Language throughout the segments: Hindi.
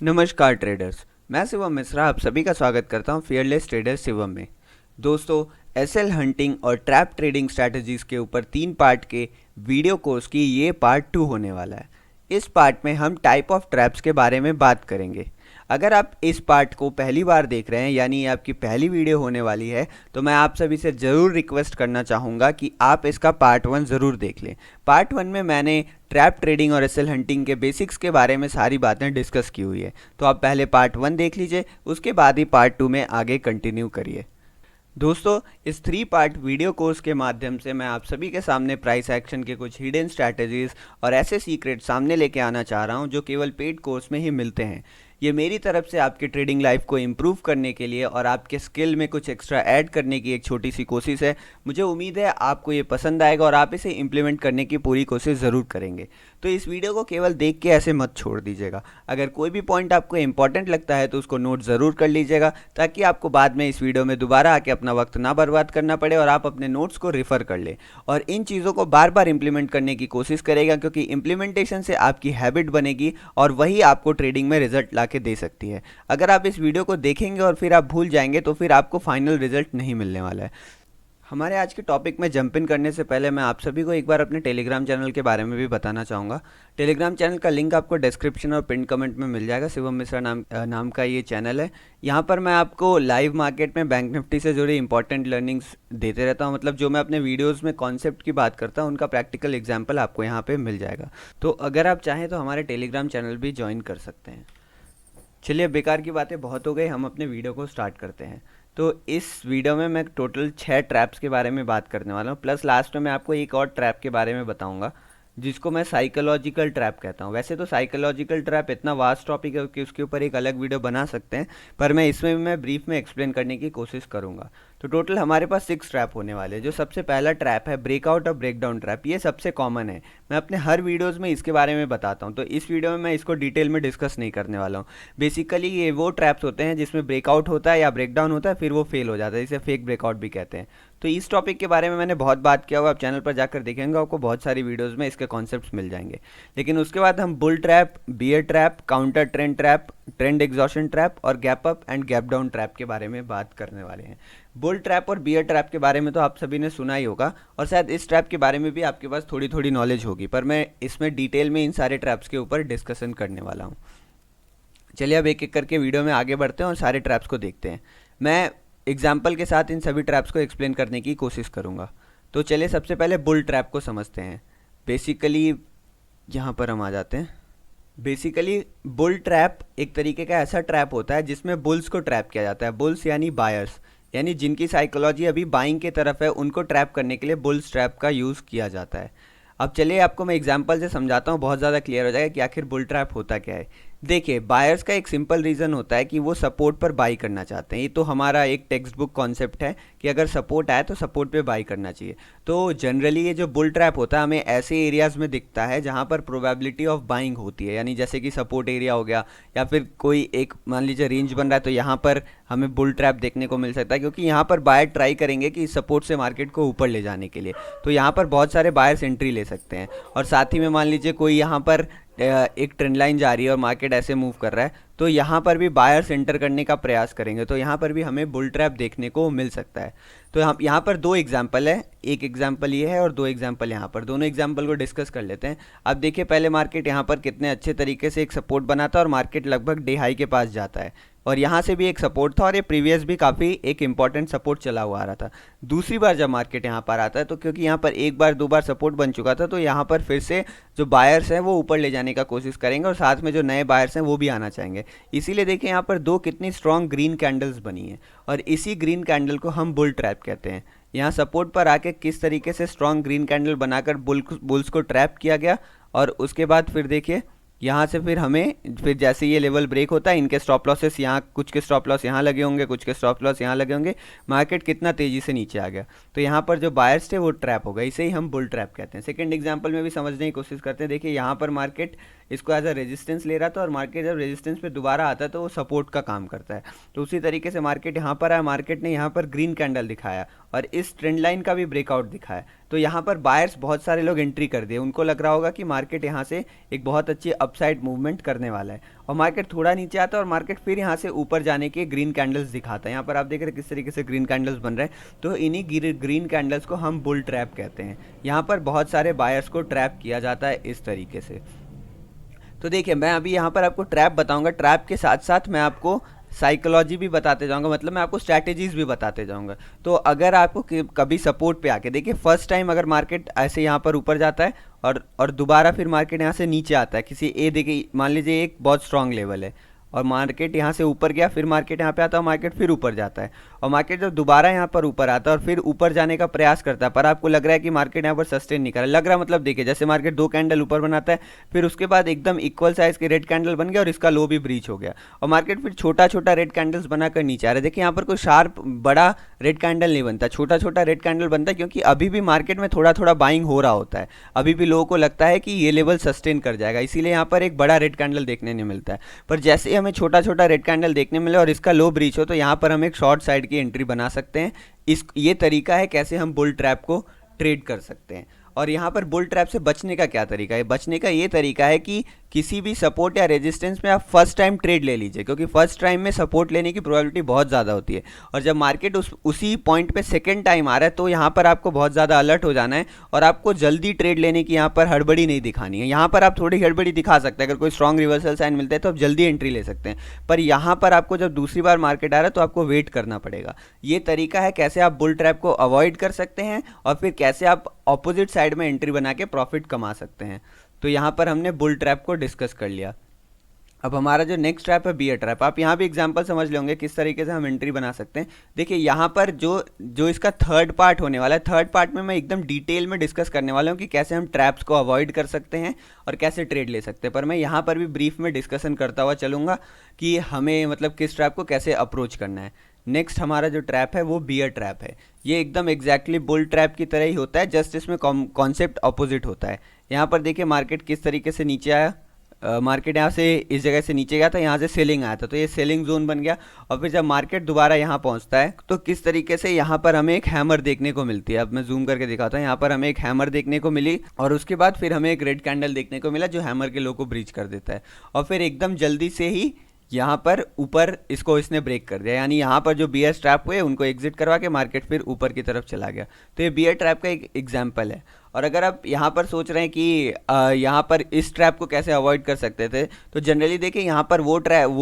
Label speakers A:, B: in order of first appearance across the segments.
A: नमस्कार ट्रेडर्स। मैं शिवम मिश्रा आप सभी का स्वागत करता हूं फियरलेस ट्रेडर शिवम में। दोस्तों, एसएल हंटिंग और ट्रैप ट्रेडिंग स्ट्रैटेजीज़ के ऊपर 3 पार्ट के वीडियो कोर्स की ये पार्ट 2 होने वाला है। इस पार्ट में हम टाइप ऑफ ट्रैप्स के बारे में बात करेंगे। अगर आप इस पार्ट को पहली बार देख रहे हैं यानी ये आपकी पहली वीडियो होने वाली है, तो मैं आप सभी से ज़रूर रिक्वेस्ट करना चाहूँगा कि आप इसका पार्ट 1 ज़रूर देख लें। पार्ट 1 में मैंने ट्रैप ट्रेडिंग और एसएल हंटिंग के बेसिक्स के बारे में सारी बातें डिस्कस की हुई है, तो आप पहले पार्ट 1 देख लीजिए, उसके बाद ही पार्ट 2 में आगे कंटिन्यू करिए। दोस्तों, इस 3 पार्ट वीडियो कोर्स के माध्यम से मैं आप सभी के सामने प्राइस एक्शन के कुछ हिडन स्ट्रैटेजीज और ऐसे सीक्रेट सामने लेके आना चाह रहा हूं जो केवल पेड कोर्स में ही मिलते हैं। ये मेरी तरफ से आपकी ट्रेडिंग लाइफ को इम्प्रूव करने के लिए और आपके स्किल में कुछ एक्स्ट्रा ऐड करने की एक छोटी सी कोशिश है। मुझे उम्मीद है आपको ये पसंद आएगा और आप इसे इम्प्लीमेंट करने की पूरी कोशिश ज़रूर करेंगे। तो इस वीडियो को केवल देख के ऐसे मत छोड़ दीजिएगा। अगर कोई भी पॉइंट आपको इंपॉर्टेंट लगता है तो उसको नोट ज़रूर कर लीजिएगा, ताकि आपको बाद में इस वीडियो में दोबारा आके अपना वक्त ना बर्बाद करना पड़े और आप अपने नोट्स को रेफर कर लें और इन चीज़ों को बार बार इंप्लीमेंट करने की कोशिश करेगा, क्योंकि इंप्लीमेंटेशन से आपकी हैबिट बनेगी और वही आपको ट्रेडिंग में रिजल्ट ला के दे सकती है। अगर आप इस वीडियो को देखेंगे और फिर आप भूल जाएंगे तो फिर आपको फाइनल रिजल्ट नहीं मिलने वाला है। हमारे आज के टॉपिक में जंप इन करने से पहले मैं आप सभी को एक बार अपने टेलीग्राम चैनल के बारे में भी बताना चाहूँगा। टेलीग्राम चैनल का लिंक आपको डिस्क्रिप्शन और पिन कमेंट में मिल जाएगा। शिवम मिश्रा नाम का ये चैनल है। यहाँ पर मैं आपको लाइव मार्केट में बैंक निफ्टी से जुड़ी इंपॉर्टेंट लर्निंग्स देते रहता हूँ। मतलब जो मैं अपने वीडियोज़ में कॉन्सेप्ट की बात करता हूँ उनका प्रैक्टिकल एग्जाम्पल आपको यहाँ पर मिल जाएगा। तो अगर आप चाहें तो हमारे टेलीग्राम चैनल भी ज्वाइन कर सकते हैं। चलिए, बेकार की बातें बहुत हो गई, हम अपने वीडियो को स्टार्ट करते हैं। तो इस वीडियो में मैं टोटल 6 ट्रैप्स के बारे में बात करने वाला हूँ, प्लस लास्ट में मैं आपको एक और ट्रैप के बारे में बताऊंगा जिसको मैं साइकोलॉजिकल ट्रैप कहता हूँ। वैसे तो साइकोलॉजिकल ट्रैप इतना वास्ट टॉपिक है कि उसके ऊपर एक अलग वीडियो बना सकते हैं, पर मैं इसमें भी मैं ब्रीफ में एक्सप्लेन करने की कोशिश करूँगा। तो टोटल हमारे पास 6 ट्रैप होने वाले हैं। जो सबसे पहला ट्रैप है ब्रेकआउट और ब्रेकडाउन ट्रैप, ये सबसे कॉमन है। मैं अपने हर वीडियोज़ में इसके बारे में बताता हूँ, तो इस वीडियो में मैं इसको डिटेल में डिस्कस नहीं करने वाला हूँ। बेसिकली ये वो ट्रैप्स होते हैं जिसमें ब्रेकआउट होता है या ब्रेकडाउन होता है, फिर वो फेल हो जाता है, इसे फेक ब्रेकआउट भी कहते हैं। तो इस टॉपिक के बारे में मैंने बहुत बात किया हुआ, आप चैनल पर जाकर देखेंगे, आपको बहुत सारी वीडियोस में इसके कॉन्सेप्ट्स मिल जाएंगे। लेकिन उसके बाद हम bull trap, bear trap, counter trend trap, trend exhaustion trap और gap up and gap down trap के बारे में बात करने वाले हैं। बुल ट्रैप और बियर ट्रैप के बारे में तो आप सभी ने सुना ही होगा और शायद इस ट्रैप के बारे में भी आपके पास थोड़ी थोड़ी नॉलेज होगी, पर मैं इसमें डिटेल में इन सारे ट्रैप्स के ऊपर डिस्कशन करने वाला हूँ। चलिए, अब एक एक करके वीडियो में आगे बढ़ते हैं और सारे ट्रैप्स को देखते हैं। मैं एग्जाम्पल के साथ इन सभी ट्रैप्स को एक्सप्लेन करने की कोशिश करूँगा। तो चलिए, सबसे पहले बुल ट्रैप को समझते हैं। बेसिकली यहाँ पर हम आ जाते हैं। बेसिकली बुल ट्रैप एक तरीके का ऐसा ट्रैप होता है जिसमें बुल्स को ट्रैप किया जाता है। बुल्स यानी बायर्स, यानी जिनकी साइकोलॉजी अभी बाइंग की तरफ है, उनको ट्रैप करने के लिए बुल्स ट्रैप का यूज़ किया जाता है। अब चलिए आपको मैं एग्जांपल से समझाता हूँ, बहुत ज़्यादा क्लियर हो जाएगा कि आखिर बुल ट्रैप होता क्या है। देखिए, बायर्स का एक सिंपल रीज़न होता है कि वो सपोर्ट पर बाई करना चाहते हैं। ये तो हमारा एक टेक्स्ट बुक कॉन्सेप्ट है कि अगर सपोर्ट आए तो सपोर्ट पे बाई करना चाहिए। तो जनरली ये जो बुल ट्रैप होता है हमें ऐसे एरियाज़ में दिखता है जहाँ पर प्रोबेबिलिटी ऑफ बाइंग होती है, यानी जैसे कि सपोर्ट एरिया हो गया या फिर कोई एक मान लीजिए रेंज बन रहा है, तो यहाँ पर हमें बुल ट्रैप देखने को मिल सकता है, क्योंकि यहाँ पर बायर ट्राई करेंगे कि सपोर्ट से मार्केट को ऊपर ले जाने के लिए। तो यहाँ पर बहुत सारे बायर्स एंट्री ले सकते हैं और साथ ही में मान लीजिए कोई यहाँ पर एक ट्रेंड लाइन जा रही है और मार्केट ऐसे मूव कर रहा है, तो यहाँ पर भी बायर्स एंटर करने का प्रयास करेंगे, तो यहाँ पर भी हमें बुल ट्रैप देखने को मिल सकता है। तो यहाँ पर 2 एग्जाम्पल है, एक एग्जाम्पल ये है और 2 एग्जाम्पल यहाँ पर। दोनों एग्जाम्पल को डिस्कस कर लेते हैं। अब देखिए, पहले मार्केट यहाँ पर कितने अच्छे तरीके से एक सपोर्ट बनाता है और मार्केट लगभग डे हाई के पास जाता है और यहाँ से भी एक सपोर्ट था और ये प्रीवियस भी काफ़ी एक इंपॉर्टेंट सपोर्ट चला हुआ आ रहा था। दूसरी बार जब मार्केट यहाँ पर आता है तो क्योंकि यहाँ पर एक बार दो बार सपोर्ट बन चुका था, तो यहाँ पर फिर से जो बायर्स हैं वो ऊपर ले जाने का कोशिश करेंगे और साथ में जो नए बायर्स हैं वो भी आना चाहेंगे। इसीलिए देखिए यहाँ पर 2 कितनी स्ट्रॉन्ग ग्रीन कैंडल्स बनी हैं और इसी ग्रीन कैंडल को हम बुल ट्रैप कहते हैं। यहाँ सपोर्ट पर आके किस तरीके से स्ट्रॉन्ग ग्रीन कैंडल बनाकर बुल्स को ट्रैप किया गया और उसके बाद फिर देखिए यहाँ से फिर जैसे ये लेवल ब्रेक होता है, इनके स्टॉप लॉसेस यहाँ, कुछ के स्टॉप लॉस यहाँ लगे होंगे, कुछ के स्टॉप लॉस यहाँ लगे होंगे, मार्केट कितना तेज़ी से नीचे आ गया। तो यहाँ पर जो बायर्स थे वो ट्रैप हो गए, इसे ही हम बुल ट्रैप कहते हैं। सेकंड एग्जांपल में भी समझने की कोशिश करते हैं। देखिए, यहाँ पर मार्केट इसको एज अ रेजिस्टेंस ले रहा था और मार्केट जब रेजिस्टेंस पे दोबारा आता है तो वो सपोर्ट का काम करता है। तो उसी तरीके से मार्केट यहाँ पर आया, मार्केट ने यहाँ पर ग्रीन कैंडल दिखाया और इस ट्रेंड लाइन का भी ब्रेकआउट दिखाया। तो तो यहाँ पर बायर्स बहुत सारे लोग एंट्री कर दिए, उनको लग रहा होगा कि मार्केट यहाँ से एक बहुत अच्छी अपसाइड मूवमेंट करने वाला है, और मार्केट थोड़ा नीचे आता है और मार्केट फिर यहाँ से ऊपर जाने के ग्रीन कैंडल्स दिखाता है। यहाँ पर आप देख रहे हैं किस तरीके से ग्रीन कैंडल्स बन रहे हैं, तो इन्हीं ग्रीन कैंडल्स को हम बुल ट्रैप कहते हैं। यहाँ पर बहुत सारे बायर्स को ट्रैप किया जाता है इस तरीके से। तो देखिए, मैं अभी यहाँ पर आपको ट्रैप बताऊंगा, ट्रैप के साथ साथ मैं आपको साइकोलॉजी भी बताते जाऊंगा, मतलब मैं आपको स्ट्रैटेजीज भी बताते जाऊंगा। तो अगर आपको कभी सपोर्ट पे आके देखिए, फर्स्ट टाइम अगर मार्केट ऐसे यहाँ पर ऊपर जाता है और दोबारा फिर मार्केट यहाँ से नीचे आता है किसी ए, देखिए मान लीजिए एक बहुत स्ट्रांग लेवल है और मार्केट यहाँ से ऊपर गया, फिर मार्केट यहाँ पे आता है और मार्केट फिर ऊपर जाता है, और मार्केट जब दोबारा यहाँ पर ऊपर आता है और फिर ऊपर जाने का प्रयास करता है, पर आपको लग रहा है कि मार्केट यहाँ पर सस्टेन नहीं कर रहा, लग रहा मतलब देखिए जैसे मार्केट 2 कैंडल ऊपर बनाता है, फिर उसके बाद एकदम इक्वल साइज के रेड कैंडल बन गया और इसका लो भी ब्रीच हो गया, और मार्केट फिर छोटा छोटा रेड कैंडल्स बनाकर नीचे आ रहा है। देखिए यहाँ पर कोई शार्प बड़ा रेड कैंडल नहीं बनता, छोटा छोटा रेड कैंडल बनता है, क्योंकि अभी भी मार्केट में थोड़ा थोड़ा बाइंग हो रहा होता है, अभी भी लोगों को लगता है कि ये लेवल सस्टेन कर जाएगा, इसीलिए यहाँ पर एक बड़ा रेड कैंडल देखने नहीं मिलता है। पर जैसे ही हमें छोटा छोटा रेड कैंडल देखने मिले और इसका लो ब्रीच हो, तो यहाँ पर हम एक शॉर्ट साइड की एंट्री बना सकते हैं। ये तरीका है कैसे हम बुल ट्रैप को ट्रेड कर सकते हैं। और यहाँ पर बुल ट्रैप से बचने का क्या तरीका है? बचने का ये तरीका है कि किसी भी सपोर्ट या रेजिस्टेंस में आप फर्स्ट टाइम ट्रेड ले लीजिए, क्योंकि फर्स्ट टाइम में सपोर्ट लेने की प्रोबेबिलिटी बहुत ज़्यादा होती है, और जब मार्केट उसी पॉइंट पे सेकंड टाइम आ रहा है तो यहाँ पर आपको बहुत ज़्यादा अलर्ट हो जाना है, और आपको जल्दी ट्रेड लेने की यहाँ पर हड़बड़ी नहीं दिखानी है। यहाँ पर आप थोड़ी हड़बड़ी दिखा सकते हैं, अगर कोई स्ट्रॉन्ग रिवर्सल साइन मिलता है तो आप जल्दी एंट्री ले सकते हैं, पर यहाँ पर आपको जब दूसरी बार मार्केट आ रहा है तो आपको वेट करना पड़ेगा। ये तरीका है कैसे आप बुल ट्रैप को अवॉइड कर सकते हैं, और फिर कैसे आप ऑपोजिट साइड में एंट्री बना के प्रॉफिट कमा सकते हैं। तो यहाँ पर हमने बुल ट्रैप को डिस्कस कर लिया। अब हमारा जो नेक्स्ट ट्रैप है बियर ट्रैप, आप यहाँ भी एग्जांपल समझ लेंगे किस तरीके से हम एंट्री बना सकते हैं। देखिए यहाँ पर जो इसका थर्ड पार्ट होने वाला है, थर्ड पार्ट में मैं एकदम डिटेल में डिस्कस करने वाला हूँ कि कैसे हम ट्रैप्स को अवॉइड कर सकते हैं और कैसे ट्रेड ले सकते हैं। पर मैं यहाँ पर भी ब्रीफ में डिस्कशन करता हुआ चलूँगा कि हमें मतलब किस ट्रैप को कैसे अप्रोच करना है। नेक्स्ट हमारा जो ट्रैप है वो बियर ट्रैप है। ये एकदम एग्जैक्टली बुल ट्रैप की तरह ही होता है, जस्ट इसमें कॉन्सेप्ट अपोजिट होता है। यहाँ पर देखिए मार्केट किस तरीके से नीचे आया, मार्केट यहाँ से इस जगह से नीचे गया था, यहाँ से सेलिंग आया था, तो ये सेलिंग जोन बन गया, और फिर जब मार्केट दोबारा यहाँ पहुँचता है तो किस तरीके से यहाँ पर हमें एक हैमर देखने को मिलती है। अब मैं जूम करके दिखाता हूँ, यहाँ पर हमें एक हैमर देखने को मिली, और उसके बाद फिर हमें एक रेड कैंडल देखने को मिला जो हैमर के लो को ब्रीच कर देता है, और फिर एकदम जल्दी से ही यहाँ पर ऊपर इसने ब्रेक कर दिया, यानी यहाँ पर जो बियर ट्रैप हुए उनको एग्जिट करवा के मार्केट फिर ऊपर की तरफ चला गया। तो ये बियर ट्रैप का एक एग्जाम्पल है। और अगर आप यहाँ पर सोच रहे हैं कि यहाँ पर इस ट्रैप को कैसे अवॉइड कर सकते थे, तो जनरली देखिए यहाँ पर वो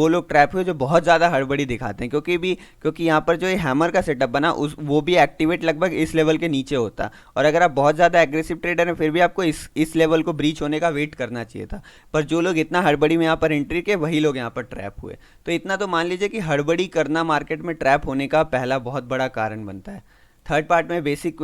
A: लोग ट्रैप हुए जो बहुत ज़्यादा हड़बड़ी दिखाते हैं, क्योंकि यहाँ पर जो ये हैमर का सेटअप बना वो भी एक्टिवेट लगभग इस लेवल के नीचे होता, और अगर आप बहुत ज़्यादा एग्रेसिव ट्रेडर हैं फिर भी आपको इस लेवल को ब्रीच होने का वेट करना चाहिए था। पर जो लोग इतना हड़बड़ी में यहाँ पर एंट्री के, वही लोग यहाँ पर ट्रैप हुए। तो इतना तो मान लीजिए कि हड़बड़ी करना मार्केट में ट्रैप होने का पहला बहुत बड़ा कारण बनता है। थर्ड पार्ट में बेसिक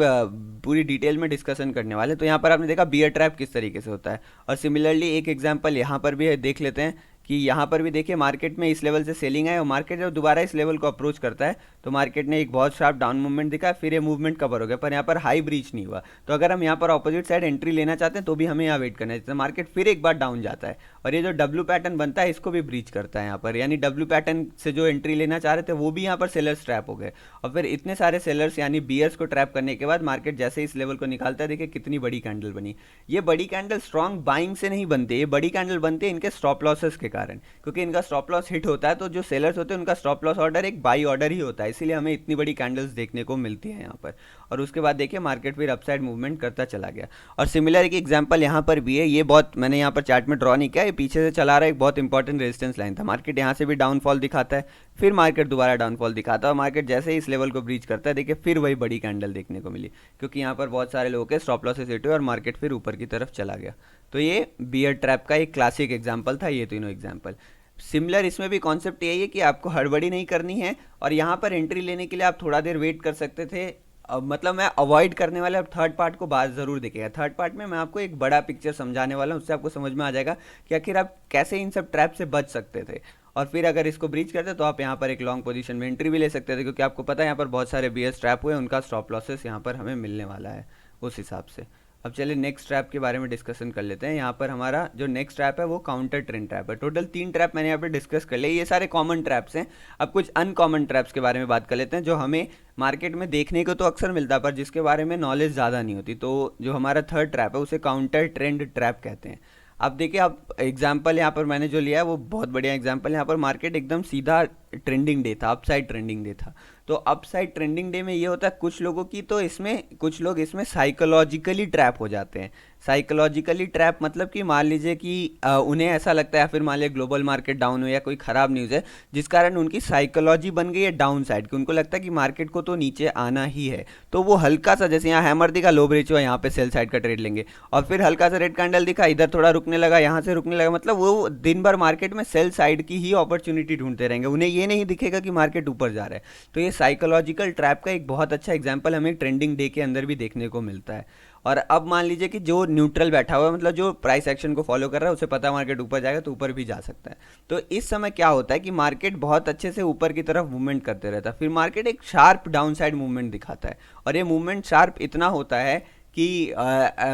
A: पूरी डिटेल में डिस्कशन करने वाले। तो यहाँ पर आपने देखा बियर ट्रैप किस तरीके से होता है, और सिमिलरली एक एग्जांपल यहाँ पर भी है, देख लेते हैं कि यहाँ पर भी देखिए मार्केट में इस लेवल से सेलिंग है, और मार्केट जब दोबारा इस लेवल को अप्रोच करता है तो मार्केट ने एक बहुत शार्प डाउन मूवमेंट दिखा, फिर ये मूवमेंट कवर हो गया, पर यहाँ पर हाई ब्रीच नहीं हुआ। तो अगर हम यहाँ पर ऑपोजिट साइड एंट्री लेना चाहते हैं तो भी हमें यहाँ वेट करना है, तो मार्केट फिर एक बार डाउन जाता है, और ये जो डब्ल्यू पैटर्न बनता है इसको भी ब्रीच करता है यहाँ पर, यानी डब्ल्यू पैटर्न से जो एंट्री लेना चाह रहे थे वो भी यहाँ पर सेलर्स ट्रैप हो गए, और फिर इतने सारे सेलर्स यानी बियर्स को ट्रैप करने के बाद मार्केट जैसे इस लेवल को निकालता है, देखिए कितनी बड़ी कैंडल बनी। ये बड़ी कैंडल स्ट्रॉन्ग बाइंग से नहीं बनती, ये बड़ी कैंडल बनती है इनके स्टॉप लॉसेस के कारण, क्योंकि इनका स्टॉप लॉस हिट होता है, तो जो सेलर्स होते हैं उनका स्टॉप लॉस ऑर्डर एक बाई ऑर्डर ही होता है, इसीलिए हमें इतनी बड़ी कैंडल्स देखने को मिलती है यहाँ पर। और उसके बाद देखिए मार्केट फिर अपसाइड मूवमेंट करता चला गया। और सिमिलर एक एग्जांपल यहाँ पर भी है, ये बहुत मैंने यहाँ पर चार्ट में ड्रॉ नहीं किया, ये पीछे से चला रहा है, एक बहुत इंपॉर्टेंट रेजिस्टेंस लाइन था, मार्केट यहाँ से भी डाउनफॉल दिखाता है, फिर मार्केट दोबारा डाउनफॉल दिखाता है, और मार्केट जैसे ही इस लेवल को ब्रीच करता है देखिए फिर वही बड़ी कैंडल देखने को मिली, क्योंकि यहाँ पर बहुत सारे लोगों के स्टॉप लॉसेस हिट हुए और मार्केट फिर ऊपर की तरफ चला गया। तो ये बियर ट्रैप का एक क्लासिक एग्जाम्पल था, ये तीनों एग्जाम्पल। सिमिलर इसमें भी कॉन्सेप्ट यही है कि आपको हड़बड़ी नहीं करनी है, और यहाँ पर एंट्री लेने के लिए आप थोड़ा देर वेट कर सकते थे। मतलब मैं अवॉइड करने वाले, अब थर्ड पार्ट को बात ज़रूर दिखेगा, थर्ड पार्ट में मैं आपको एक बड़ा पिक्चर समझाने वाला हूँ, उससे आपको समझ में आ जाएगा कि आखिर आप कैसे इन सब ट्रैप से बच सकते थे, और फिर अगर इसको ब्रीच करते तो आप यहाँ पर एक लॉन्ग पोजीशन में एंट्री भी ले सकते थे, क्योंकि आपको पता है यहाँ पर बहुत सारे बियर्स ट्रैप हुए, उनका स्टॉप लॉसेस यहाँ पर हमें मिलने वाला है उस हिसाब से। अब चलिए नेक्स्ट ट्रैप के बारे में डिस्कशन कर लेते हैं। यहाँ पर हमारा जो नेक्स्ट ट्रैप है वो काउंटर ट्रेंड ट्रैप है। टोटल 3 ट्रैप मैंने यहाँ पे डिस्कस कर लिए, ये सारे कॉमन ट्रैप्स हैं। अब कुछ अनकॉमन ट्रैप्स के बारे में बात कर लेते हैं जो हमें मार्केट में देखने को तो अक्सर मिलता है पर जिसके बारे में नॉलेज ज़्यादा नहीं होती। तो जो हमारा थर्ड ट्रैप है उसे काउंटर ट्रेंड ट्रैप कहते हैं। अब देखिए, आप एग्जाम्पल यहाँ पर मैंने जो लिया है वो बहुत बढ़िया एग्जाम्पल। यहाँ पर मार्केट एकदम सीधा ट्रेंडिंग डे था, अपसाइड ट्रेंडिंग डे था। तो अपसाइड ट्रेंडिंग डे में ये होता है कुछ लोगों की, तो इसमें कुछ लोग इसमें साइकोलॉजिकली ट्रैप हो जाते हैं। साइकोलॉजिकली ट्रैप मतलब कि मान लीजिए कि उन्हें ऐसा लगता है, या फिर मान लीजिए ग्लोबल मार्केट डाउन हो या कोई ख़राब न्यूज़ है जिस कारण उनकी साइकोलॉजी बन गई है डाउन साइड की। उनको लगता है कि मार्केट को तो नीचे आना ही है, तो वो हल्का सा, जैसे यहाँ हैमर दिखा लो ब्रेच हुआ, यहाँ पे सेल साइड का ट्रेड लेंगे, और फिर हल्का सा रेड कैंडल दिखा, इधर थोड़ा रुकने लगा, यहाँ से रुकने लगा, मतलब वो दिन भर मार्केट में सेल साइड की ही अपॉर्चुनिटी ढूंढते रहेंगे। उन्हें ये नहीं दिखेगा कि मार्केट ऊपर जा रहा है। तो ये साइकोलॉजिकल ट्रैप का एक बहुत अच्छा एग्जांपल हमें ट्रेंडिंग डे के अंदर भी देखने को मिलता है। और अब मान लीजिए कि जो न्यूट्रल बैठा हुआ है, मतलब जो प्राइस एक्शन को फॉलो कर रहा है, उसे पता है मार्केट ऊपर जाएगा तो ऊपर भी जा सकता है। तो इस समय क्या होता है कि मार्केट बहुत अच्छे से ऊपर की तरफ मूवमेंट करते रहता है, फिर मार्केट एक शार्प डाउन साइड मूवमेंट दिखाता है। और ये मूवमेंट शार्प इतना होता है कि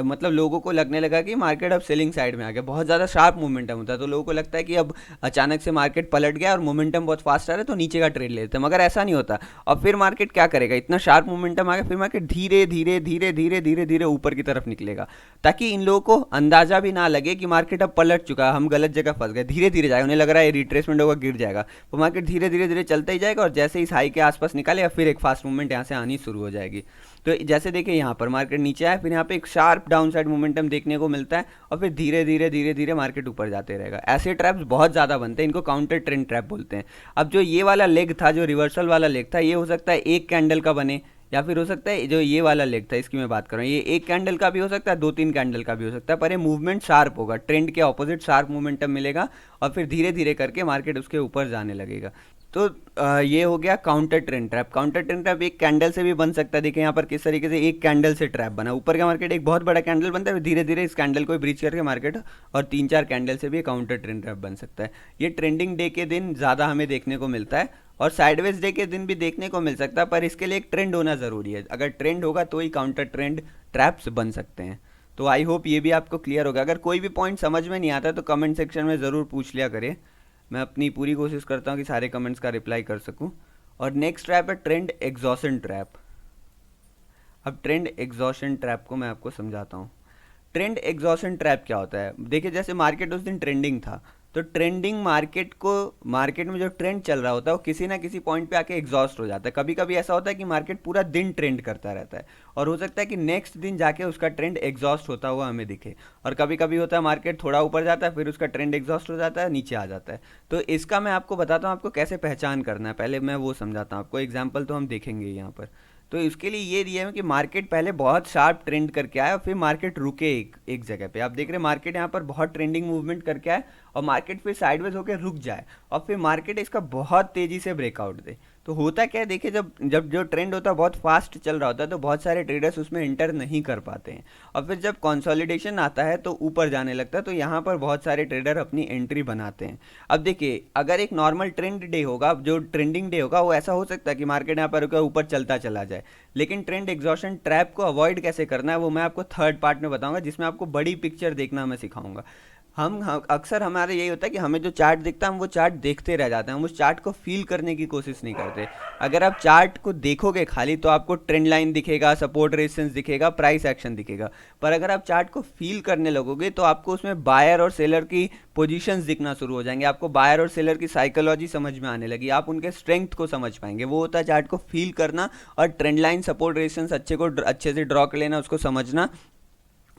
A: मतलब लोगों को लगने लगा कि मार्केट अब सेलिंग साइड में आ गया, बहुत ज़्यादा शार्प मोमेंटम होता है। तो लोगों को लगता है कि अब अचानक से मार्केट पलट गया और मोमेंटम बहुत फास्ट आ रहा है, तो नीचे का ट्रेड लेते हैं, मगर ऐसा नहीं होता। और फिर मार्केट क्या करेगा, इतना शार्प मोमेंटम आ गया, फिर मार्केट धीरे धीरे धीरे धीरे धीरे धीरे ऊपर की तरफ निकलेगा, ताकि इन लोगों को अंदाजा भी ना लगे कि मार्केट अब पलट चुका है, हम गलत जगह फंस गए। धीरे धीरे जाएगा, उन्हें लग रहा है रिट्रेसमेंट होगा, गिर जाएगा, तो मार्केट धीरे धीरे धीरे चलता ही जाएगा, और जैसे इस हाई के आसपास निकालेगा फिर एक फास्ट मूवमेंट यहाँ से आनी शुरू हो जाएगी। तो जैसे देखिए यहाँ पर मार्केट नीचे आया, फिर यहाँ पे एक शार्प डाउन साइड मोमेंटम देखने को मिलता है, और फिर धीरे धीरे धीरे धीरे मार्केट ऊपर जाते रहेगा। ऐसे ट्रैप्स बहुत ज़्यादा बनते हैं, इनको काउंटर ट्रेंड ट्रैप बोलते हैं। अब जो ये वाला लेग था, जो रिवर्सल वाला लेग था, ये हो सकता है एक कैंडल का बने, या फिर हो सकता है जो ये वाला लेग था, इसकी मैं बात कर रहा हूँ, ये एक कैंडल का भी हो सकता है, 2-3 कैंडल का भी हो सकता है, पर ये मूवमेंट शार्प होगा, ट्रेंड के ऑपोजिट शार्प मूवमेंटम मिलेगा, और फिर धीरे धीरे करके मार्केट उसके ऊपर जाने लगेगा। तो ये हो गया counter trend trap. Counter trend trap एक कैंडल से भी बन सकता है। देखिए यहाँ पर किस तरीके से एक कैंडल से ट्रैप बना, ऊपर का मार्केट एक बहुत बड़ा कैंडल बनता है, धीरे धीरे इस कैंडल को ब्रीच करके मार्केट और 3-4 कैंडल से भी काउंटर ट्रेंड ट्रैप बन सकता है। ये ट्रेंडिंग डे के दिन ज़्यादा हमें देखने को मिलता है, और साइडवेज डे के दिन भी देखने को मिल सकता है, पर इसके लिए एक ट्रेंड होना ज़रूरी है। अगर ट्रेंड होगा तो ही काउंटर ट्रेंड ट्रैप्स बन सकते हैं। तो आई होप ये भी आपको क्लियर होगा। अगर कोई भी पॉइंट समझ में नहीं आता तो कमेंट सेक्शन में ज़रूर पूछ लिया करें, मैं अपनी पूरी कोशिश करता हूँ कि सारे कमेंट्स का रिप्लाई कर सकूँ। और नेक्स्ट ट्रैप है ट्रेंड एग्जॉशन ट्रैप। अब ट्रेंड एग्जॉशन ट्रैप को मैं आपको समझाता हूँ। ट्रेंड एग्जॉशन ट्रैप क्या होता है, देखिए जैसे मार्केट उस दिन ट्रेंडिंग था, तो ट्रेंडिंग मार्केट में जो ट्रेंड चल रहा होता है वो किसी ना किसी पॉइंट पे आके एग्जॉस्ट हो जाता है। कभी कभी ऐसा होता है कि मार्केट पूरा दिन ट्रेंड करता रहता है, और हो सकता है कि नेक्स्ट दिन जाके उसका ट्रेंड एग्जॉस्ट होता हुआ हमें दिखे। और कभी कभी होता है मार्केट थोड़ा ऊपर जाता है, फिर उसका ट्रेंड एग्जॉस्ट हो जाता है, नीचे आ जाता है। तो इसका मैं आपको बताता हूँ आपको कैसे पहचान करना है, पहले मैं वो समझाता हूँ आपको। एग्जाम्पल तो हम देखेंगे यहाँ पर। तो इसके लिए ये दिया है कि मार्केट पहले बहुत शार्प ट्रेंड करके आया, और फिर मार्केट रुके एक जगह पे। आप देख रहे हैं मार्केट यहाँ पर बहुत ट्रेंडिंग मूवमेंट करके आए, और मार्केट फिर साइडवेज होकर रुक जाए, और फिर मार्केट इसका बहुत तेज़ी से ब्रेकआउट दे। तो होता क्या है, देखिए जब जब जो ट्रेंड होता है बहुत फास्ट चल रहा होता है, तो बहुत सारे ट्रेडर्स उसमें इंटर नहीं कर पाते हैं, और फिर जब कंसोलिडेशन आता है तो ऊपर जाने लगता है, तो यहाँ पर बहुत सारे ट्रेडर अपनी एंट्री बनाते हैं। अब देखिए अगर एक नॉर्मल ट्रेंड डे होगा, जो ट्रेंडिंग डे होगा, वो ऐसा हो सकता है कि मार्केट यहाँ पर ऊपर चलता चला जाए। लेकिन ट्रेंड एग्जॉशन ट्रैप को अवॉइड कैसे करना है वो मैं आपको थर्ड पार्ट में बताऊंगा, जिसमें आपको बड़ी पिक्चर देखना मैं सिखाऊंगा। हम अक्सर हमारे यही होता है कि हमें जो चार्ट दिखता है हम वो चार्ट देखते रह जाते हैं, हम उस चार्ट को फील करने की कोशिश नहीं करते। अगर आप चार्ट को देखोगे खाली तो आपको ट्रेंड लाइन दिखेगा, सपोर्ट रेजिस्टेंस दिखेगा, प्राइस एक्शन दिखेगा, पर अगर आप चार्ट को फील करने लगोगे तो आपको उसमें बायर और सेलर की पोजीशंस दिखना शुरू हो जाएंगे, आपको बायर और सेलर की साइकोलॉजी समझ में आने लगी, आप उनके स्ट्रेंथ को समझ पाएंगे। वो होता है चार्ट को फील करना, और ट्रेंड लाइन, सपोर्ट रेजिस्टेंस अच्छे से ड्रॉ कर लेना, उसको समझना।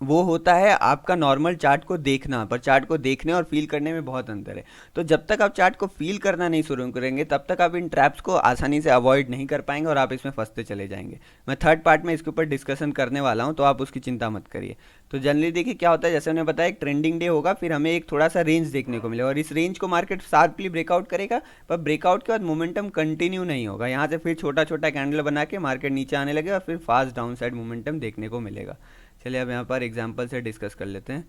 A: वो होता है आपका नॉर्मल चार्ट को देखना, पर चार्ट को देखने और फील करने में बहुत अंतर है। तो जब तक आप चार्ट को फील करना नहीं शुरू करेंगे तब तक आप इन ट्रैप्स को आसानी से अवॉइड नहीं कर पाएंगे, और आप इसमें फंसते चले जाएंगे। मैं थर्ड पार्ट में इसके ऊपर डिस्कशन करने वाला हूँ, तो आप उसकी चिंता मत करिए। तो जनरली देखिए क्या होता है, जैसे मैंने बताया एक ट्रेंडिंग डे होगा, फिर हमें एक थोड़ा सा रेंज देखने को मिलेगा, और इस रेंज को मार्केट शार्पली ब्रेकआउट करेगा, पर ब्रेकआउट के बाद मोमेंटम कंटिन्यू नहीं होगा, यहाँ से फिर छोटा छोटा कैंडल बना के मार्केट नीचे आने लगेगा, और फिर फास्ट डाउन साइड मोमेंटम देखने को मिलेगा। चलिए अब यहाँ पर एग्जाम्पल से डिस्कस कर लेते हैं।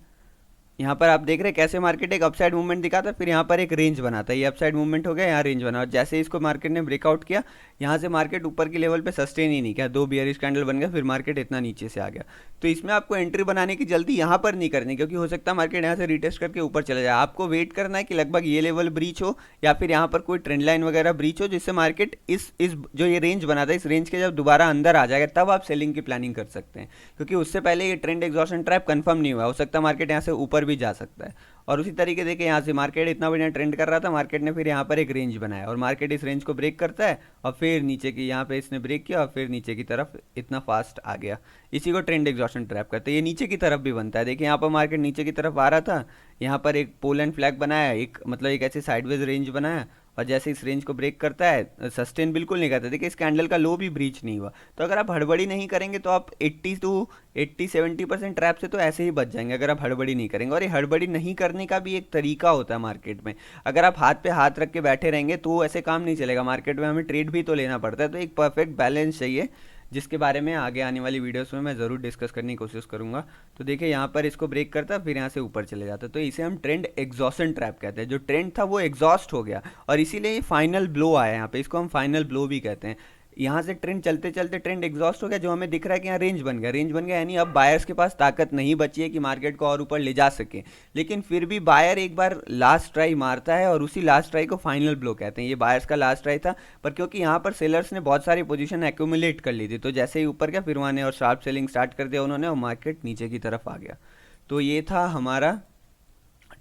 A: यहाँ पर आप देख रहे हैं कैसे मार्केट एक अपसाइड मूवमेंट दिखाता है, फिर यहाँ पर एक रेंज बनाता है, ये अपसाइड मूवमेंट हो गया, यहाँ रेंज बना, और जैसे इसको मार्केट ने ब्रेकआउट किया, यहाँ से मार्केट ऊपर की लेवल पे सस्टेन ही नहीं किया, दो बियरिश कैंडल बन गया, फिर मार्केट इतना नीचे से आ गया। तो इसमें आपको एंट्री बनाने की जल्दी यहाँ पर नहीं करनी, क्योंकि हो सकता है मार्केट यहाँ से रिटेस्ट करके ऊपर चला जाए। आपको वेट करना है कि लगभग ये लेवल ब्रीच हो या फिर यहाँ पर कोई ट्रेंड लाइन वगैरह ब्रीच हो, जिससे मार्केट इस जो ये रेंज बना था, इस रेंज के जब दोबारा अंदर आ जाएगा तब आप सेलिंग की प्लानिंग कर सकते हैं, क्योंकि उससे पहले ये ट्रेंड एग्जॉशन ट्रैप कंफर्म नहीं हुआ, हो सकता है मार्केट यहाँ से ऊपर भी जा सकता है। और उसी तरीके देखिए यहाँ से मार्केट इतना बढ़िया ट्रेंड कर रहा था, मार्केट ने फिर यहाँ पर एक रेंज बनाया और मार्केट इस रेंज को ब्रेक करता है और फिर नीचे की यहाँ पे इसने ब्रेक किया और फिर नीचे की तरफ इतना फास्ट आ गया। इसी को ट्रेंड एग्जॉशन ट्रैप करते हैं। ये नीचे की तरफ भी बनता है, देखिए यहाँ पर मार्केट नीचे की तरफ आ रहा था, यहाँ पर एक पोल एंड फ्लैग बनाया, एक मतलब एक ऐसे साइडवेज रेंज बनाया, और जैसे इस रेंज को ब्रेक करता है सस्टेन बिल्कुल नहीं करता, देखिए इस कैंडल का लो भी ब्रीच नहीं हुआ। तो अगर आप हड़बड़ी नहीं करेंगे तो आप 80 to 70% ट्रैप से तो ऐसे ही बच जाएंगे, अगर आप हड़बड़ी नहीं करेंगे। और ये हड़बड़ी नहीं करने का भी एक तरीका होता है मार्केट में, अगर आप हाथ पे हाथ रख के बैठे रहेंगे तो ऐसे काम नहीं चलेगा, मार्केट में हमें ट्रेड भी तो लेना पड़ता है। तो एक परफेक्ट बैलेंस चाहिए, जिसके बारे में आगे आने वाली वीडियोस में मैं ज़रूर डिस्कस करने की कोशिश करूंगा। तो देखिए यहाँ पर इसको ब्रेक करता है, फिर यहाँ से ऊपर चले जाता है, तो इसे हम ट्रेंड एग्जॉशन ट्रैप कहते हैं। जो ट्रेंड था वो एग्जॉस्ट हो गया और इसीलिए ये फाइनल ब्लो आया यहाँ पे, इसको हम फाइनल ब्लो भी कहते हैं। यहाँ से ट्रेंड चलते चलते ट्रेंड एग्जॉस्ट हो गया, जो हमें दिख रहा है कि यहाँ रेंज बन गया, रेंज बन गया, यानी अब बायर्स के पास ताकत नहीं बची है कि मार्केट को और ऊपर ले जा सके। लेकिन फिर भी बायर एक बार लास्ट ट्राई मारता है और उसी लास्ट ट्राई को फाइनल ब्लो कहते हैं। ये बायर्स का लास्ट ट्राई था, पर क्योंकि यहाँ पर सेलर्स ने बहुत सारी पोजीशन एक्यूमुलेट कर ली थी, तो जैसे ही ऊपर गया फिर वहाँ ने और शार्प सेलिंग स्टार्ट कर दिया उन्होंने, और मार्केट नीचे की तरफ आ गया। तो ये था हमारा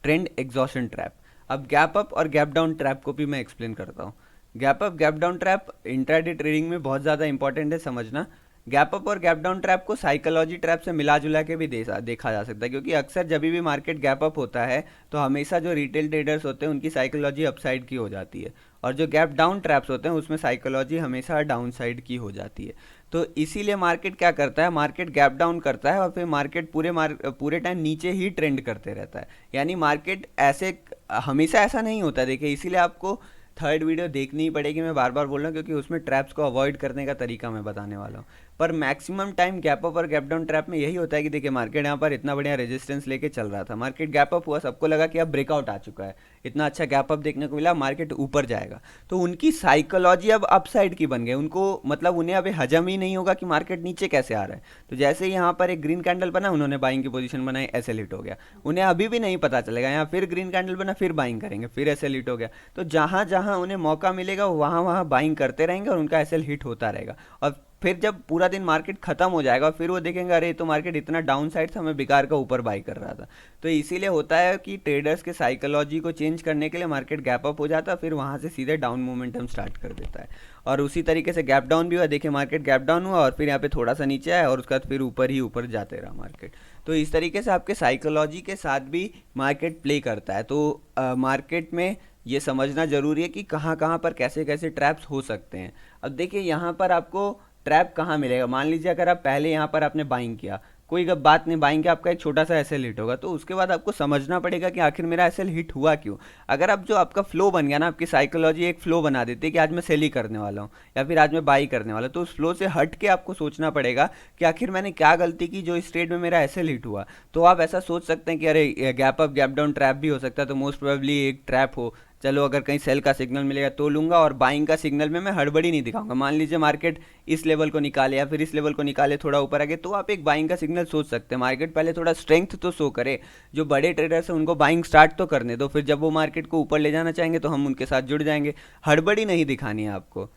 A: ट्रेंड एग्जॉशन ट्रैप। अब गैप अप और गैप डाउन ट्रैप को भी मैं एक्सप्लेन करता हूँ। Gap up gap down trap intraday trading में बहुत ज़्यादा इंपॉर्टेंट है समझना। गैप अप और गैप डाउन ट्रैप को साइकोलॉजी ट्रैप से मिला जुला के भी देखा जा सकता है, क्योंकि अक्सर जब भी मार्केट गैप अप होता है तो हमेशा जो रिटेल ट्रेडर्स होते हैं उनकी साइकोलॉजी अपसाइड की हो जाती है, और जो गैप डाउन ट्रैप्स होते हैं उसमें साइकोलॉजी हमेशा डाउन साइड की हो जाती है। तो इसीलिए मार्केट क्या करता है, मार्केट गैप डाउन करता है और फिर मार्केट पूरे टाइम नीचे ही ट्रेंड करते रहता है। यानी मार्केट ऐसे हमेशा ऐसा नहीं होता है, देखिए इसीलिए आपको थर्ड वीडियो देखनी ही पड़ेगी, मैं बार बार बोल रहा हूँ, क्योंकि उसमें ट्रैप्स को अवॉइड करने का तरीका मैं बताने वाला हूँ। पर मैक्सिमम टाइम गैप अप और गैप डाउन ट्रैप में यही होता है कि देखिए मार्केट यहाँ पर इतना बढ़िया रेजिस्टेंस लेके चल रहा था, मार्केट गैप अप हुआ, सबको लगा कि अब ब्रेकआउट आ चुका है, इतना अच्छा गैप अप देखने को मिला, मार्केट ऊपर जाएगा, तो उनकी साइकोलॉजी अब अपसाइड की बन गई, उनको मतलब उन्हें अभी हजम ही नहीं होगा कि मार्केट नीचे कैसे आ रहा है। तो जैसे ही यहाँ पर एक ग्रीन कैंडल बना, उन्होंने बाइंग की पोजीशन बनाई, एसएल हिट हो गया, उन्हें अभी भी नहीं पता चलेगा, यहाँ फिर ग्रीन कैंडल बना, फिर बाइंग करेंगे, फिर एसएल हिट हो गया। तो जहाँ जहाँ उन्हें मौका मिलेगा वहाँ वहाँ बाइंग करते रहेंगे और उनका एसएल हिट होता रहेगा। और फिर जब पूरा दिन मार्केट खत्म हो जाएगा फिर वो देखेंगे अरे तो मार्केट इतना डाउन साइड था, मैं बेकार का ऊपर बाई कर रहा था। तो इसीलिए होता है कि ट्रेडर्स के साइकोलॉजी को चेंज करने के लिए मार्केट गैप अप हो जाता है, फिर वहाँ से सीधे डाउन मोमेंटम स्टार्ट कर देता है। और उसी तरीके से गैप डाउन भी हुआ, देखिए मार्केट गैप डाउन हुआ और फिर यहाँ पे थोड़ा सा नीचे आया और उसके बाद फिर ऊपर ही ऊपर जाते रहा मार्केट। तो इस तरीके से आपके साइकोलॉजी के साथ भी मार्केट प्ले करता है। तो मार्केट में ये समझना जरूरी है कि कहाँ कहाँ पर कैसे कैसे ट्रैप्स हो सकते हैं। अब देखिए यहाँ पर आपको ट्रैप कहाँ मिलेगा, मान लीजिए अगर आप पहले यहाँ पर आपने बाइंग किया, कोई बात नहीं, बाइंग के आपका एक छोटा सा एसएल हिट होगा, तो उसके बाद आपको समझना पड़ेगा कि आखिर मेरा एसएल हिट हुआ क्यों। अगर आप जो आपका फ्लो बन गया ना, आपकी साइकोलॉजी एक फ्लो बना देती है कि आज मैं सेल ही करने वाला हूँ या फिर आज मैं बाई करने वाला हूँ, तो उस फ्लो से हट के आपको सोचना पड़ेगा कि आखिर मैंने क्या गलती की जो इस ट्रेड में मेरा एसएल हिट हुआ। तो आप ऐसा सोच सकते हैं कि अरे gap up gap down trap भी हो सकता है, तो मोस्ट प्रोबेबली एक ट्रैप हो, चलो अगर कहीं सेल का सिग्नल मिलेगा तो लूंगा, और बाइंग का सिग्नल में मैं हड़बड़ी नहीं दिखाऊंगा। मान लीजिए मार्केट इस लेवल को निकाले या फिर इस लेवल को निकाले, थोड़ा ऊपर आ गए, तो आप एक बाइंग का सिग्नल सोच सकते हैं। मार्केट पहले थोड़ा स्ट्रेंथ तो शो करे, जो बड़े ट्रेडर्स हैं उनको बाइंग स्टार्ट तो करने दो, फिर जब वो मार्केट को ऊपर ले जाना चाहेंगे तो हम उनके साथ जुड़ जाएंगे। हड़बड़ी नहीं दिखानी है आपको,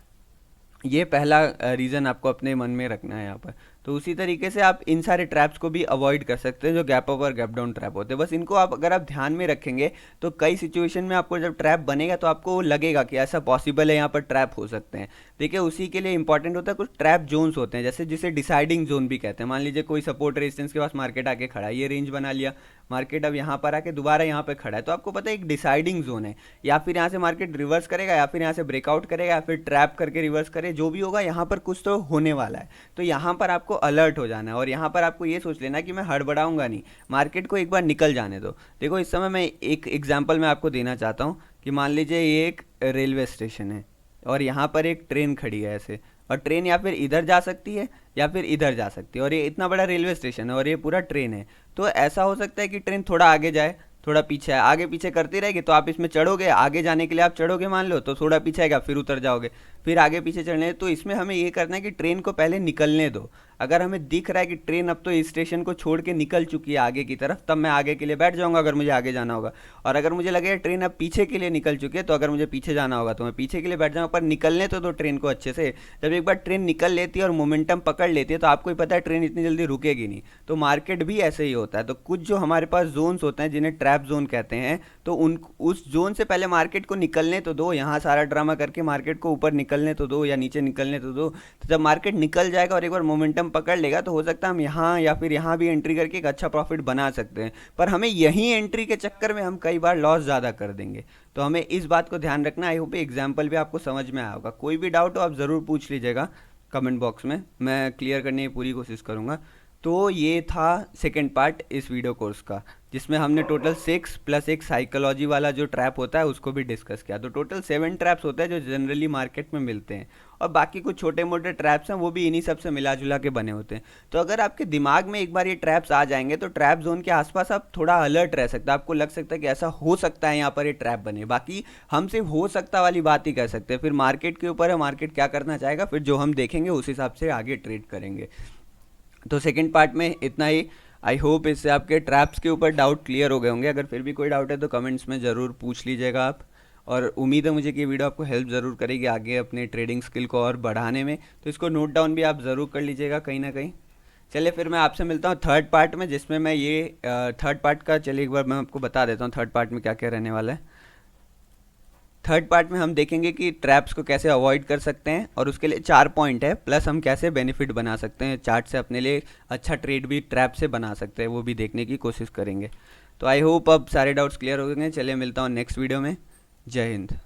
A: ये पहला रीज़न आपको अपने मन में रखना है यहाँ पर। तो उसी तरीके से आप इन सारे ट्रैप्स को भी अवॉइड कर सकते हैं जो गैप अप और गैप डाउन ट्रैप होते हैं। बस इनको आप अगर आप ध्यान में रखेंगे तो कई सिचुएशन में आपको जब ट्रैप बनेगा तो आपको लगेगा कि ऐसा पॉसिबल है, यहाँ पर ट्रैप हो सकते हैं। देखिए उसी के लिए इंपॉर्टेंट होता है कुछ ट्रैप जोन्स होते हैं, जैसे जिसे डिसाइडिंग जोन भी कहते हैं। मान लीजिए कोई सपोर्ट रेजिस्टेंस के पास मार्केट आके खड़ा है, ये रेंज बना लिया, मार्केट अब यहाँ पर आके दोबारा यहाँ पे खड़ा है, तो आपको पता है एक डिसाइडिंग जोन है, या फिर यहाँ से मार्केट रिवर्स करेगा या फिर यहाँ से ब्रेकआउट करेगा या फिर ट्रैप करके रिवर्स करे, जो भी होगा यहाँ पर कुछ तो होने वाला है। तो यहाँ पर आपको अलर्ट हो जाना है और यहाँ पर आपको ये सोच लेना कि मैं हड़बड़ाऊंगा नहीं, मार्केट को एक बार निकल जाने दो। देखो इस समय मैं एक एग्जांपल मैं आपको देना चाहता हूँ कि मान लीजिए ये एक रेलवे स्टेशन है और यहाँ पर एक ट्रेन खड़ी है ऐसे, और ट्रेन या फिर इधर जा सकती है या फिर इधर जा सकती है, और ये इतना बड़ा रेलवे स्टेशन है और ये पूरा ट्रेन है। तो ऐसा हो सकता है कि ट्रेन थोड़ा आगे जाए, थोड़ा पीछे आए, आगे पीछे करती रहेगी, तो आप इसमें चढ़ोगे, आगे जाने के लिए आप चढ़ोगे मान लो, तो थोड़ा पीछे आएगा, फिर उतर जाओगे, फिर आगे पीछे चढ़ने। तो इसमें हमें ये करना है कि ट्रेन को पहले निकलने दो। अगर हमें दिख रहा है कि ट्रेन अब तो इस स्टेशन को छोड़ के निकल चुकी है आगे की तरफ, तब मैं आगे के लिए बैठ जाऊंगा अगर मुझे आगे जाना होगा। और अगर मुझे लगेगा ट्रेन अब पीछे के लिए निकल चुकी है, तो अगर मुझे पीछे जाना होगा तो मैं पीछे के लिए बैठ जाऊंगा, पर निकलने तो दो ट्रेन को अच्छे से। जब एक बार ट्रेन निकल लेती है और मोमेंटम पकड़ लेती है, तो आपको ही पता है ट्रेन इतनी जल्दी रुकेगी नहीं। तो मार्केट भी ऐसे ही होता है। तो कुछ जो हमारे पास जोन्स होते हैं जिन्हें ट्रैप जोन कहते हैं, तो उन उस जोन से पहले मार्केट को निकलने तो दो, यहाँ सारा ड्रामा करके मार्केट को ऊपर निकलने तो दो या नीचे निकलने तो दो। तो जब मार्केट निकल जाएगा और एक बार मोमेंटम पकड़ लेगा, तो हो सकता है हम यहाँ या फिर यहाँ भी एंट्री करके एक अच्छा प्रॉफिट बना सकते हैं। पर हमें यहीं एंट्री के चक्कर में हम कई बार लॉस ज़्यादा कर देंगे। तो हमें इस बात को ध्यान रखना। आई होप एग्जाम्पल भी आपको समझ में आया होगा। कोई भी डाउट हो आप ज़रूर पूछ लीजिएगा कमेंट बॉक्स में, मैं क्लियर करने की पूरी कोशिश करूँगा। तो ये था सेकंड पार्ट इस वीडियो कोर्स का, जिसमें हमने टोटल 6 प्लस एक साइकोलॉजी वाला जो ट्रैप होता है उसको भी डिस्कस किया। तो टोटल 7 ट्रैप्स होते हैं जो जनरली मार्केट में मिलते हैं, और बाकी कुछ छोटे मोटे ट्रैप्स हैं वो भी इन्हीं सब से मिला जुला के बने होते हैं। तो अगर आपके दिमाग में एक बार ये ट्रैप्स आ जाएंगे, तो ट्रैप जोन के आसपास आप थोड़ा अलर्ट रह सकते हैं। आपको लग सकता है कि ऐसा हो सकता है यहाँ पर ये ट्रैप बने। बाकी हम सिर्फ हो सकता वाली बात ही कर सकते हैं, फिर मार्केट के ऊपर है, मार्केट क्या करना चाहेगा, फिर जो हम देखेंगे उस हिसाब से आगे ट्रेड करेंगे। तो सेकंड पार्ट में इतना ही। आई होप इससे आपके ट्रैप्स के ऊपर डाउट क्लियर हो गए होंगे। अगर फिर भी कोई डाउट है तो कमेंट्स में ज़रूर पूछ लीजिएगा आप। और उम्मीद है मुझे कि ये वीडियो आपको हेल्प ज़रूर करेगी आगे अपने ट्रेडिंग स्किल को और बढ़ाने में। तो इसको नोट डाउन भी आप ज़रूर कर लीजिएगा कहीं ना कहीं। चलिए फिर मैं आपसे मिलता हूँ थर्ड पार्ट में, जिसमें मैं ये थर्ड पार्ट का, चलिए एक बार मैं आपको बता देता हूँ थर्ड पार्ट में क्या क्या रहने वाला है। थर्ड पार्ट में हम देखेंगे कि ट्रैप्स को कैसे अवॉइड कर सकते हैं, और उसके लिए 4 पॉइंट है, प्लस हम कैसे बेनिफिट बना सकते हैं चार्ट से, अपने लिए अच्छा ट्रेड भी ट्रैप से बना सकते हैं, वो भी देखने की कोशिश करेंगे। तो आई होप अब सारे डाउट्स क्लियर हो गए। चलिए मिलता हूँ नेक्स्ट वीडियो में। जय हिंद।